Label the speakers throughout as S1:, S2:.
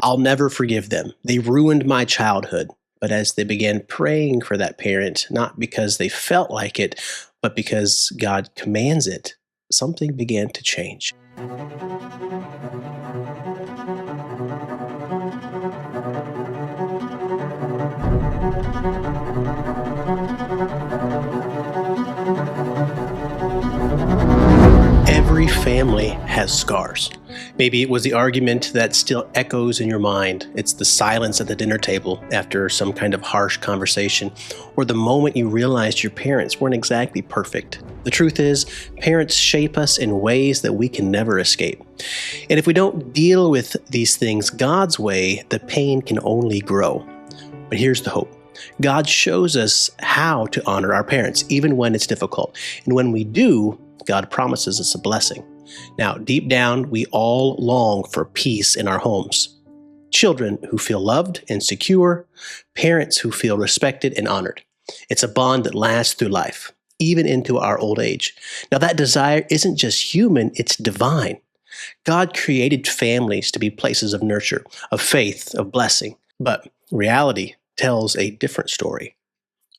S1: I'll never forgive them. They ruined my childhood. But as they began praying for that parent, not because they felt like it, but because God commands it, something began to change. Every family has scars. Maybe it was the argument that still echoes in your mind. It's the silence at the dinner table after some kind of harsh conversation, or the moment you realized your parents weren't exactly perfect. The truth is, parents shape us in ways that we can never escape. And if we don't deal with these things God's way, the pain can only grow. But here's the hope. God shows us how to honor our parents, even when it's difficult. And when we do, God promises us a blessing. Now, deep down, we all long for peace in our homes. Children who feel loved and secure, parents who feel respected and honored. It's a bond that lasts through life, even into our old age. Now, that desire isn't just human, it's divine. God created families to be places of nurture, of faith, of blessing. But reality tells a different story.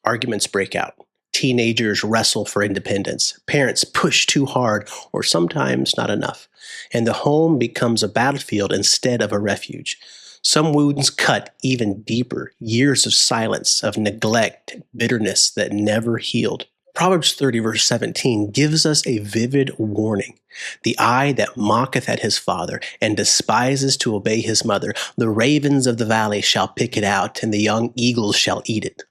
S1: Arguments break out. Teenagers wrestle for independence. Parents push too hard or sometimes not enough. And the home becomes a battlefield instead of a refuge. Some wounds cut even deeper. Years of silence, of neglect, bitterness that never healed. Proverbs 30 verse 17 gives us a vivid warning. The eye that mocketh at his father and despises to obey his mother, the ravens of the valley shall pick it out, and the young eagles shall eat it.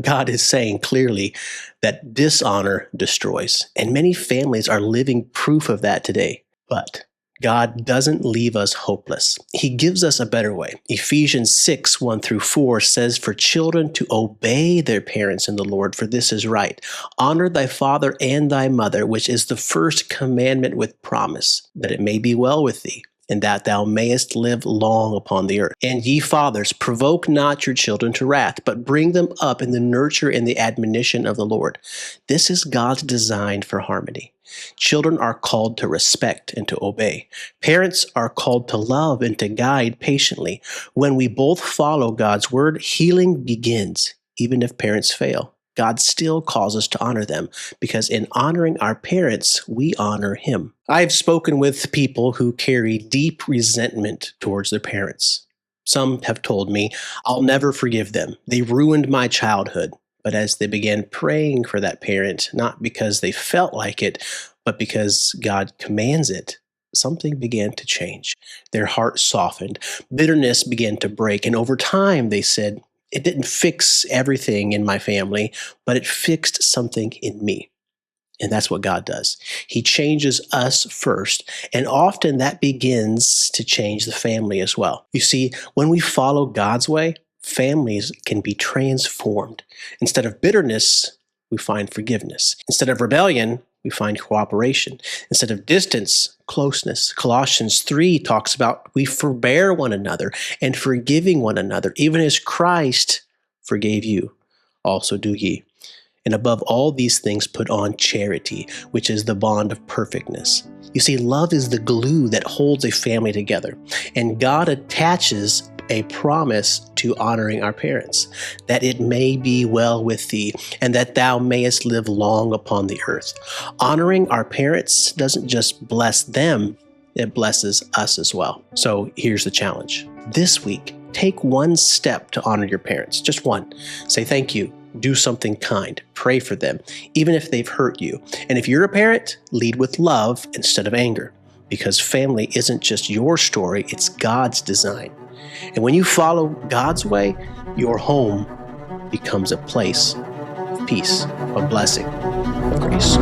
S1: God is saying clearly that dishonor destroys, and many families are living proof of that today. But God doesn't leave us hopeless. He gives us a better way. Ephesians 6, 1 through 4 says, "For children to obey their parents in the Lord, for this is right. Honor thy father and thy mother, which is the first commandment with promise, that it may be well with thee, and that thou mayest live long upon the earth. And ye fathers, provoke not your children to wrath, but bring them up in the nurture and the admonition of the Lord." This is God's design for harmony. Children are called to respect and to obey. Parents are called to love and to guide patiently. When we both follow God's word, healing begins. Even if parents fail, God still calls us to honor them, because in honoring our parents, we honor Him. I've spoken with people who carry deep resentment towards their parents. Some have told me, "I'll never forgive them. They ruined my childhood." But as they began praying for that parent, not because they felt like it, but because God commands it, something began to change. Their heart softened. Bitterness began to break. And over time, they said, "It didn't fix everything in my family, but it fixed something in me." And that's what God does. He changes us first, and often that begins to change the family as well. You see, when we follow God's way, families can be transformed. Instead of bitterness, we find forgiveness. Instead of rebellion, we find cooperation. Instead of distance, closeness. Colossians 3 talks about we forbear one another and forgiving one another, even as Christ forgave you, also do ye. And above all these things, put on charity, which is the bond of perfectness. You see, love is the glue that holds a family together, and God attaches a promise to honoring our parents, that it may be well with thee, and that thou mayest live long upon the earth. Honoring our parents doesn't just bless them, it blesses us as well. So here's the challenge. This week, take one step to honor your parents, just one. Say thank you, do something kind, pray for them, even if they've hurt you. And if you're a parent, lead with love instead of anger, because family isn't just your story, it's God's design. And when you follow God's way, your home becomes a place of peace, of blessing, of grace.